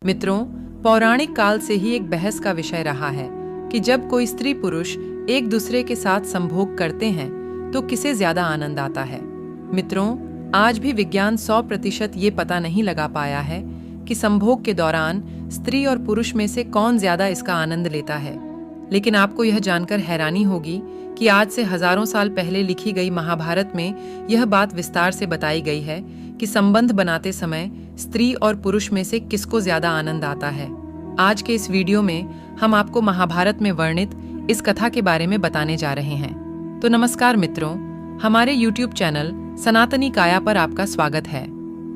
मित्रों, पौराणिक काल से ही एक बहस का विषय रहा है कि जब कोई स्त्री पुरुष एक दूसरे के साथ संभोग करते हैं तो किसे ज्यादा आनंद आता है। मित्रों, आज भी विज्ञान 100% ये पता नहीं लगा पाया है कि संभोग के दौरान स्त्री और पुरुष में से कौन ज्यादा इसका आनंद लेता है। लेकिन आपको यह जानकर हैरानी होगी कि आज से हजारों साल पहले लिखी गई महाभारत में यह बात विस्तार से बताई गई है कि संबंध बनाते समय स्त्री और पुरुष में से किसको ज्यादा आनंद आता है। आज के इस वीडियो में हम आपको महाभारत में वर्णित इस कथा के बारे में बताने जा रहे हैं। तो नमस्कार मित्रों, हमारे YouTube चैनल सनातनी काया पर आपका स्वागत है।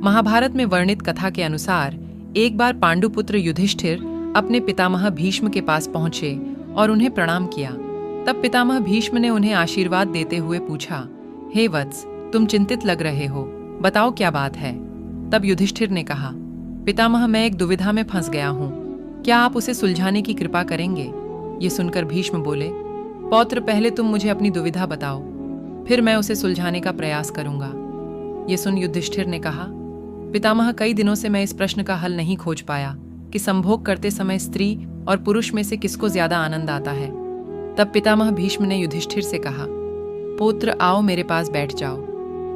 महाभारत में वर्णित कथा के अनुसार एक बार पांडुपुत्र युधिष्ठिर अपने पितामह भीष्म के पास पहुंचे और उन्हें प्रणाम किया। तब पितामह भीष्म ने उन्हें आशीर्वाद देते हुए पूछा, हे वत्स, तुम चिंतित लग रहे हो, बताओ क्या बात है। तब युधिष्ठिर ने कहा, पितामह, मैं एक दुविधा में फंस गया हूँ, क्या आप उसे सुलझाने की कृपा करेंगे। ये सुनकर भीष्म बोले, पौत्र, पहले तुम मुझे अपनी दुविधा बताओ, फिर मैं उसे सुलझाने का प्रयास करूंगा। ये सुन युधिष्ठिर ने कहा, पितामह, कई दिनों से मैं इस प्रश्न का हल नहीं खोज पाया कि संभोग करते समय स्त्री और पुरुष में से किसको ज्यादा आनंद आता है। तब पितामह भीष्म ने युधिष्ठिर से कहा, पुत्र, आओ मेरे पास बैठ जाओ,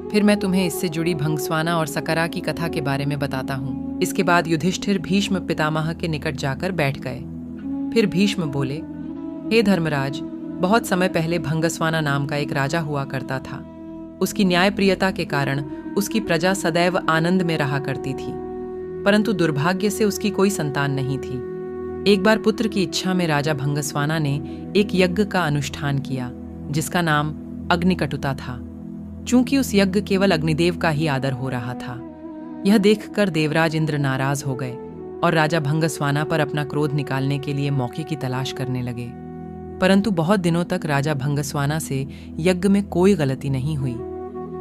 फिर मैं तुम्हें इससे जुड़ी भंगस्वाना और सकरा की कथा के बारे में बताता हूँ। इसके बाद युधिष्ठिर भीष्म पितामह के निकट जाकर बैठ गए। फिर भीष्म बोले, हे धर्मराज, बहुत समय पहले भंगस्वाना नाम का एक राजा हुआ करता था। उसकी न्यायप्रियता के कारण उसकी प्रजा सदैव आनंद में रहा करती थी, परंतु दुर्भाग्य से उसकी कोई संतान नहीं थी। एक बार पुत्र की इच्छा में राजा भंगस्वाना ने एक यज्ञ का अनुष्ठान किया जिसका नाम अग्निकटुता था। चूंकि उस यज्ञ केवल अग्निदेव का ही आदर हो रहा था, यह देखकर देवराज इंद्र नाराज हो गए और राजा भंगस्वाना पर अपना क्रोध निकालने के लिए मौके की तलाश करने लगे। परंतु बहुत दिनों तक राजा भंगस्वाना से यज्ञ में कोई गलती नहीं हुई,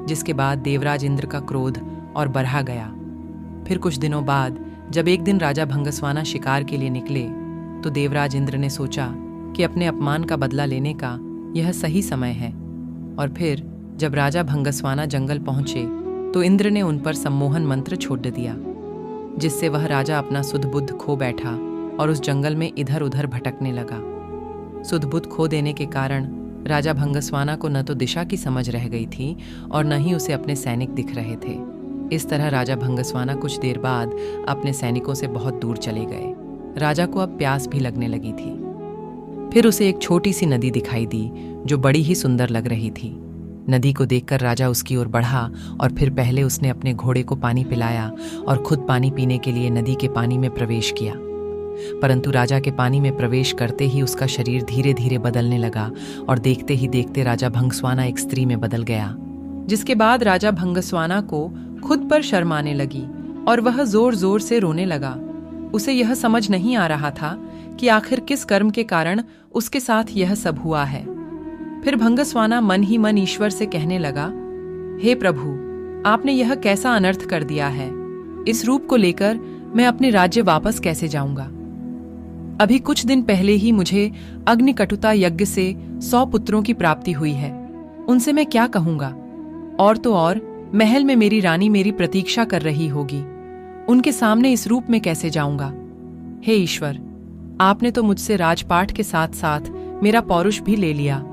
जिसके बाद देवराज इंद्र का क्रोध और बढ़ा गया। फिर कुछ दिनों बाद जब एक दिन राजा भंगस्वाना शिकार के लिए निकले तो देवराज इंद्र ने सोचा कि अपने अपमान का बदला लेने का यह सही समय है। और फिर जब राजा भंगस्वाना जंगल पहुंचे तो इंद्र ने उन पर सम्मोहन मंत्र छोड़ दिया, जिससे वह राजा अपना सुध बुद्ध खो बैठा और उस जंगल में इधर उधर भटकने लगा। सुध बुद्ध खो देने के कारण राजा भंगस्वाना को न तो दिशा की समझ रह गई थी और न ही उसे अपने सैनिक दिख रहे थे। इस तरह राजा भंगस्वाना कुछ देर बाद अपने सैनिकों से बहुत दूर चले गए। राजा को अब प्यास भी लगने लगी थी। फिर उसे एक छोटी सी नदी दिखाई दी जो बड़ी ही सुंदर लग रही थी। नदी को देखकर राजा उसकी ओर बढ़ा और फिर पहले उसने अपने घोड़े को पानी पिलाया और खुद पानी पीने के लिए नदी के पानी में प्रवेश किया। परंतु राजा के पानी में प्रवेश करते ही उसका शरीर धीरे धीरे बदलने लगा और देखते ही देखते राजा भंगस्वाना एक स्त्री में बदल गया, जिसके बाद राजा भंगस्वाना को खुद पर शर्म आने लगी और वह जोर जोर से रोने लगा। उसे यह समझ नहीं आ रहा था कि आखिर किस कर्म के कारण उसके साथ यह सब हुआ है। फिर भंगस्वाना मन ही मन ईश्वर से कहने लगा, हे प्रभु, आपने यह कैसा अनर्थ कर दिया है। इस रूप को लेकर मैं अपने राज्य वापस कैसे जाऊंगा। अभी कुछ दिन पहले ही मुझे अग्निकटुता यज्ञ से 100 पुत्रों की प्राप्ति हुई है, उनसे मैं क्या कहूंगा। और तो और महल में मेरी रानी मेरी प्रतीक्षा कर रही होगी, उनके सामने इस रूप में कैसे जाऊंगा। हे ईश्वर, आपने तो मुझसे राजपाट के साथ साथ मेरा पौरुष भी ले लिया,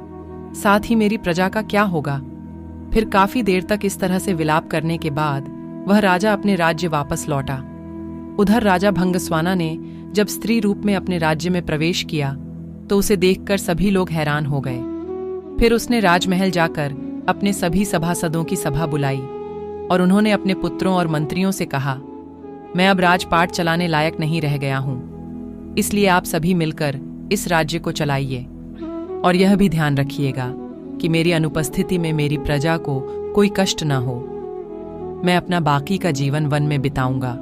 साथ ही मेरी प्रजा का क्या होगा। फिर काफी देर तक इस तरह से विलाप करने के बाद वह राजा अपने राज्य वापस लौटा। उधर राजा भंगस्वाना ने जब स्त्री रूप में अपने राज्य में प्रवेश किया तो उसे देखकर सभी लोग हैरान हो गए। फिर उसने राजमहल जाकर अपने सभी सभासदों की सभा बुलाई और उन्होंने अपने पुत्रों और मंत्रियों से कहा, मैं अब राजपाट चलाने लायक नहीं रह गया हूं, इसलिए आप सभी मिलकर इस राज्य को चलाइए और यह भी ध्यान रखिएगा कि मेरी अनुपस्थिति में मेरी प्रजा को कोई कष्ट न हो। मैं अपना बाकी का जीवन वन में बिताऊंगा।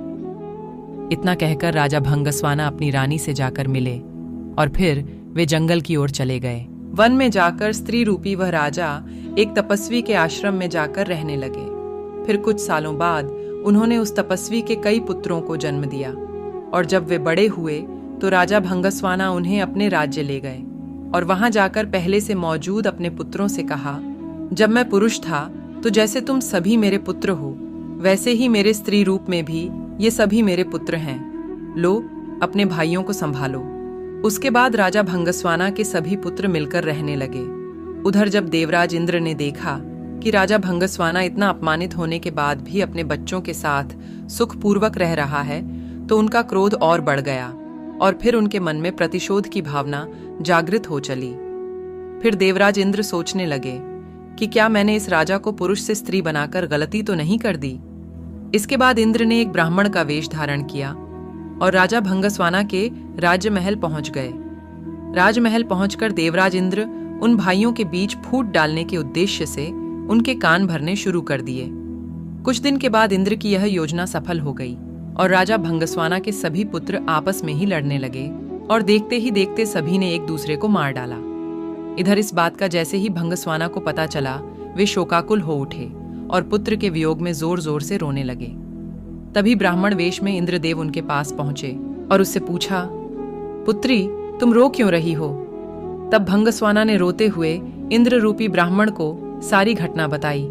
इतना कहकर राजा भंगस्वाना अपनी रानी से जाकर मिले और फिर वे जंगल की ओर चले गए। वन में जाकर स्त्री रूपी वह राजा एक तपस्वी के आश्रम में जाकर रहने लगे। फिर कुछ सालों बाद उन्होंने उस तपस्वी के कई पुत्रों को जन्म दिया और जब वे बड़े हुए तो राजा भंगस्वाना उन्हें अपने राज्य ले गए और वहां जाकर पहले से मौजूद अपने पुत्रों से कहा, जब मैं पुरुष था तो जैसे तुम सभी मेरे पुत्र हो, वैसे ही मेरे स्त्री रूप में भी ये सभी मेरे पुत्र हैं। लो, अपने भाइयों को संभालो। उसके बाद राजा भंगस्वाना के सभी पुत्र मिलकर रहने लगे। उधर जब देवराज इंद्र ने देखा कि राजा भंगस्वाना इतना अपमानित होने के बाद भी अपने बच्चों के साथ सुखपूर्वक रह रहा है, तो उनका क्रोध और बढ़ गया और फिर उनके मन में प्रतिशोध की भावना जागृत हो चली। फिर देवराज इंद्र सोचने लगे कि क्या मैंने इस राजा को पुरुष से स्त्री बनाकर गलती तो नहीं कर दी। इसके बाद इंद्र ने एक ब्राह्मण का वेश धारण किया और राजा भंगस्वाना के राजमहल पहुंच गए। राजमहल पहुंचकर देवराज इंद्र उन भाइयों के बीच फूट डालने के उद्देश्य से उनके कान भरने शुरू कर दिए। कुछ दिन के बाद इंद्र की यह योजना सफल हो गई और राजा भंगस्वाना के सभी पुत्र आपस में ही लड़ने लगे और देखते ही देखते सभी ने एक दूसरे को मार डाला। इधर इस बात का जैसे ही भंगस्वाना को पता चला, वे शोकाकुल हो उठे और पुत्र के वियोग में जोर जोर से रोने लगे। तभी ब्राह्मण वेश में इंद्रदेव उनके पास पहुंचे और उससे पूछा, पुत्री, तुम रो क्यों रही हो? तब भंगस्वाना ने रोते हुए इंद्र रूपी ब्राह्मण को सारी घटना बताई।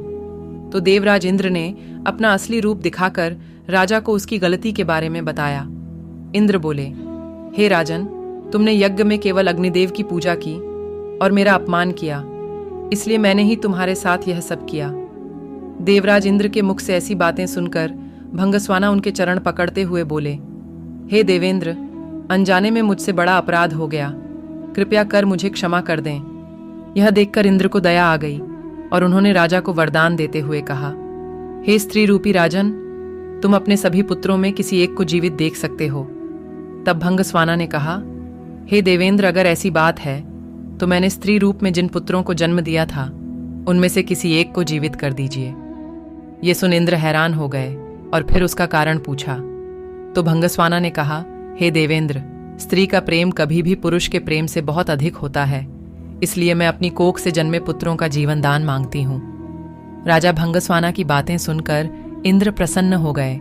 तो देवराज इंद्र ने अपना असली रूप दिखाकर राजा को उसकी गलती के बारे में बताया। इंद्र बोले, हे राजन, तुमने यज्ञ में केवल अग्निदेव की पूजा की और मेरा अपमान किया, इसलिए मैंने ही तुम्हारे साथ यह सब किया। देवराज इंद्र के मुख से ऐसी बातें सुनकर भंगस्वाना उनके चरण पकड़ते हुए बोले, हे देवेंद्र, अनजाने में मुझसे बड़ा अपराध हो गया, कृपया कर मुझे क्षमा कर दें। यह देखकर इंद्र को दया आ गई और उन्होंने राजा को वरदान देते हुए कहा, हे स्त्री रूपी राजन, तुम अपने सभी पुत्रों में किसी एक को जीवित देख सकते हो। तब भंगस्वाना ने कहा, हे देवेंद्र, अगर ऐसी बात है तो मैंने स्त्री रूप में जिन पुत्रों को जन्म दिया था उनमें से किसी एक को जीवित कर दीजिए। ये सुन इंद्र हैरान हो गए और फिर उसका कारण पूछा। तो भंगस्वाना ने कहा, हे देवेंद्र, स्त्री का प्रेम कभी भी पुरुष के प्रेम से बहुत अधिक होता है, इसलिए मैं अपनी कोख से जन्मे पुत्रों का जीवन दान मांगती हूँ। राजा भंगस्वाना की बातें सुनकर इंद्र प्रसन्न हो गए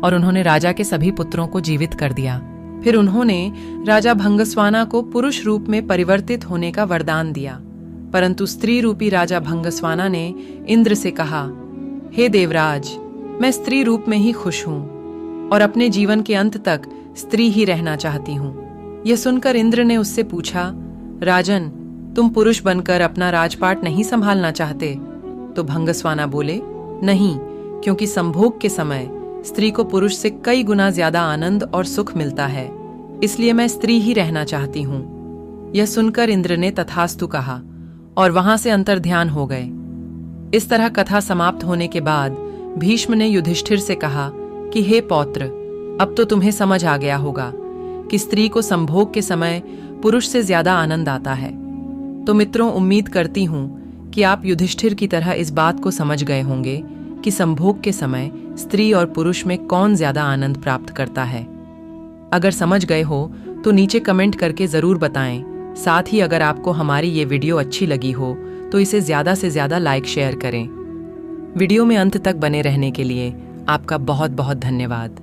और उन्होंने राजा के सभी पुत्रों को जीवित कर दिया। फिर उन्होंने राजा भंगस्वाना को पुरुष रूप में परिवर्तित होने का वरदान दिया, परंतु स्त्री रूपी राजा भंगस्वाना ने इंद्र से कहा, हे देवराज, मैं स्त्री रूप में ही खुश हूँ और अपने जीवन के अंत तक स्त्री ही रहना चाहती हूँ। यह सुनकर इंद्र ने उससे पूछा, राजन, तुम पुरुष बनकर अपना राजपाट नहीं संभालना चाहते? तो भंगस्वाना बोले, नहीं, क्योंकि संभोग के समय स्त्री को पुरुष से कई गुना ज्यादा आनंद और सुख मिलता है, इसलिए मैं स्त्री ही रहना चाहती हूँ। यह सुनकर इंद्र ने तथास्तु कहा और वहां से अंतर्ध्यान हो गए। इस तरह कथा समाप्त होने के बाद भीष्म ने युधिष्ठिर से कहा कि हे पौत्र, अब तो तुम्हें समझ आ गया होगा कि स्त्री को संभोग के समय पुरुष से ज्यादा आनंद आता है। तो मित्रों, उम्मीद करती हूं कि आप युधिष्ठिर की तरह इस बात को समझ गए होंगे कि संभोग के समय स्त्री और पुरुष में कौन ज्यादा आनंद प्राप्त करता है। अगर समझ गए हो तो नीचे कमेंट करके जरूर बताएं। साथ ही अगर आपको हमारी ये वीडियो अच्छी लगी हो तो इसे ज्यादा से ज्यादा लाइक शेयर करें। वीडियो में अंत तक बने रहने के लिए आपका बहुत बहुत धन्यवाद।